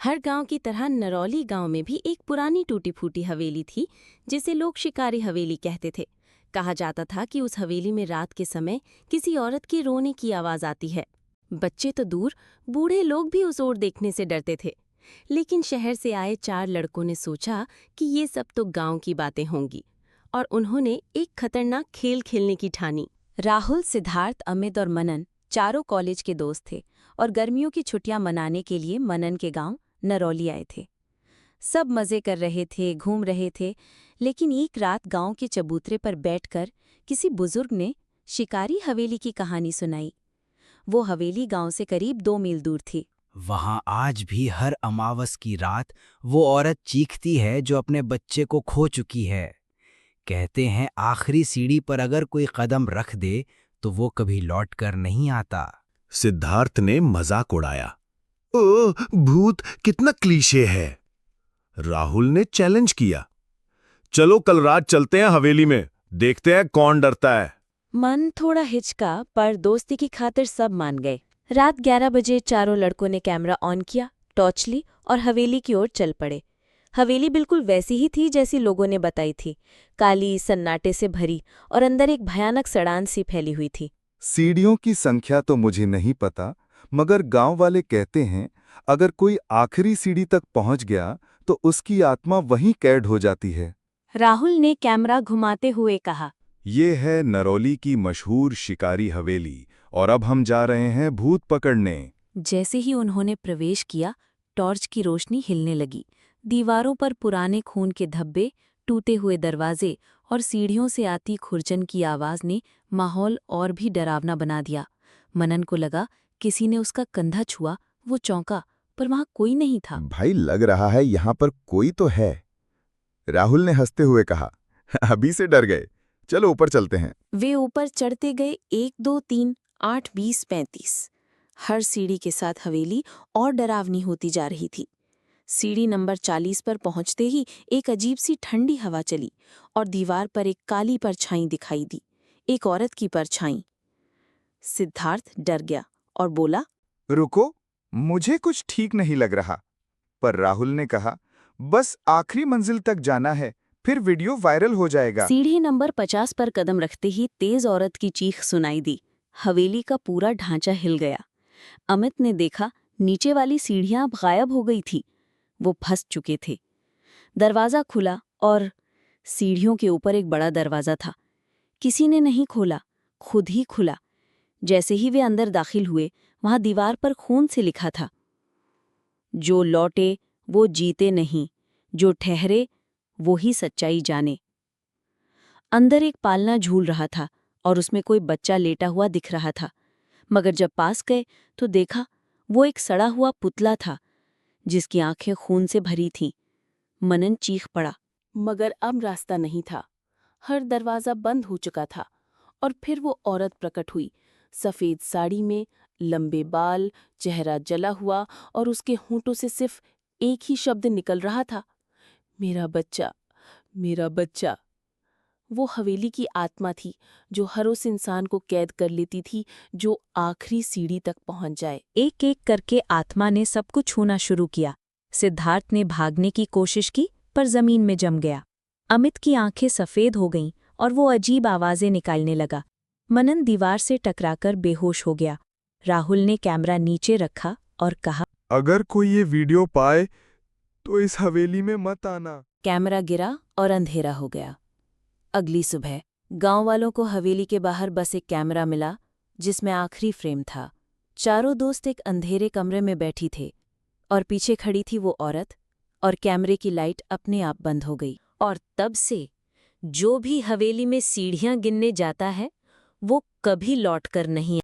हर गांव की तरह नरौली गांव में भी एक पुरानी टूटी-फूटी हवेली थी, जिसे लोग शिकारी हवेली कहते थे। कहा जाता था कि उस हवेली में रात के समय किसी औरत के रोने की आवाज आती है। बच्चे तो दूर, बूढ़े लोग भी उस ओर देखने से डरते थे। लेकिन शहर से आए 4 लड़कों ने सोचा कि ये सब तो गांव की बातें होंगी, और उन्होंने एक खतरनाक खेल खेलने की ठानी। राहुल, सिद्धार्थ, अमित और मनन चारों कॉलेज के दोस्त थे और गर्मियों की छुट्टियां मनाने के लिए मनन के गांव नरौली आए थे। सब मजे कर रहे थे, घूम रहे थे, लेकिन एक रात गांव के चबूतरे पर बैठकर किसी बुजुर्ग ने शिकारी हवेली की कहानी सुनाई। वो हवेली गांव से करीब 2 मील दूर थी। वहां आज भी हर अमावस की रात वो औरत चीखती है जो अपने बच्चे को खो चुकी है। कहते हैं आखिरी सीढ़ी पर अगर कोई कदम रख दे तो वो कभी लौट कर नहीं आता। सिद्धार्थ ने मजाक उड़ाया। ओ, भूत कितना क्लीशे है। राहुल ने चैलेंज किया। चलो कल रात चलते हैं हवेली में, देखते हैं कौन डरता है। मन थोड़ा हिचका, पर दोस्ती की खातिर सब मान गए। रात 11 बजे चारों लड़कों ने कैमरा ऑन किया, टॉर्च ली और हवेली की ओर चल पड़े। हवेली बिल्कुल वैसी ही थी जैसी लोगों ने बताई थी, काली, सन्नाटे से भरी, और अंदर एक भयानक सड़ान सी फैली हुई थी। सीढ़ियों की संख्या तो मुझे नहीं पता, मगर गांव वाले कहते हैं अगर कोई आखिरी सीढ़ी तक पहुंच गया तो उसकी आत्मा वहीं कैद हो जाती है। राहुल ने कैमरा घुमाते हुए कहा, ये है नरौली की मशहूर शिकारी हवेली और अब हम जा रहे हैं भूत पकड़ने। जैसे ही उन्होंने प्रवेश किया, टॉर्च की रोशनी हिलने लगी। दीवारों पर पुराने खून के धब्बे, टूटे हुए दरवाजे और सीढ़ियों से आती खुरचन की आवाज ने माहौल और भी डरावना बना दिया। मनन को लगा किसी ने उसका कंधा छुआ। वो चौंका, पर वहां कोई नहीं था। भाई, लग रहा है यहाँ पर कोई तो है। राहुल ने हंसते हुए कहा, अभी से डर गए, चलो ऊपर चलते हैं। वे ऊपर चढ़ते गए, 1, 2, 3, 8, 20, 35। हर सीढ़ी के साथ हवेली और डरावनी होती जा रही थी। सीढ़ी नंबर 40 पर पहुंचते ही एक अजीब सी ठंडी हवा चली और दीवार पर एक काली परछाई दिखाई दी, एक औरत की परछाई। सिद्धार्थ डर गया और बोला, रुको, मुझे कुछ ठीक नहीं लग रहा। पर राहुल ने कहा, बस आखिरी मंजिल तक जाना है, फिर वीडियो वायरल हो जाएगा। सीढ़ी नंबर 50 पर कदम रखते ही तेज औरत की चीख सुनाई दी। हवेली का पूरा ढांचा हिल गया। अमित ने देखा, नीचे वाली सीढ़ियां अब गायब हो गई थी। वो फंस चुके थे। दरवाजा खुला और सीढ़ियों के ऊपर एक बड़ा दरवाजा था। किसी ने नहीं खोला, खुद ही खुला। जैसे ही वे अंदर दाखिल हुए, वहां दीवार पर खून से लिखा था, जो लौटे वो जीते नहीं, जो ठहरे वो ही सच्चाई जाने। अंदर एक पालना झूल रहा था और उसमें कोई बच्चा लेटा हुआ दिख रहा था, मगर जब पास गए तो देखा वो एक सड़ा हुआ पुतला था जिसकी आंखें खून से भरी थीं। मनन चीख पड़ा, मगर अब रास्ता नहीं था। हर दरवाजा बंद हो चुका था। और फिर वो औरत प्रकट हुई, सफेद साड़ी में, लंबे बाल, चेहरा जला हुआ, और उसके होंठों से सिर्फ एक ही शब्द निकल रहा था, मेरा बच्चा, मेरा बच्चा। वो हवेली की आत्मा थी जो हर उस इंसान को कैद कर लेती थी जो आखिरी सीढ़ी तक पहुंच जाए। एक एक करके आत्मा ने सबको छूना शुरू किया। सिद्धार्थ ने भागने की कोशिश की, पर जमीन में जम गया। अमित की आंखें सफेद हो गईं और वो अजीब आवाजें निकालने लगा। मनन दीवार से टकराकर बेहोश हो गया। राहुल ने कैमरा नीचे रखा और कहा, अगर कोई ये वीडियो पाए तो इस हवेली में मत आना। कैमरा गिरा और अंधेरा हो गया। अगली सुबह गांव वालों को हवेली के बाहर बस एक कैमरा मिला जिसमें आखिरी फ्रेम था। चारों दोस्त एक अंधेरे कमरे में बैठी थे और पीछे खड़ी थी वो औरत, और कैमरे की लाइट अपने आप बंद हो गई। और तब से जो भी हवेली में सीढ़ियां गिनने जाता है वो कभी लौटकर नहीं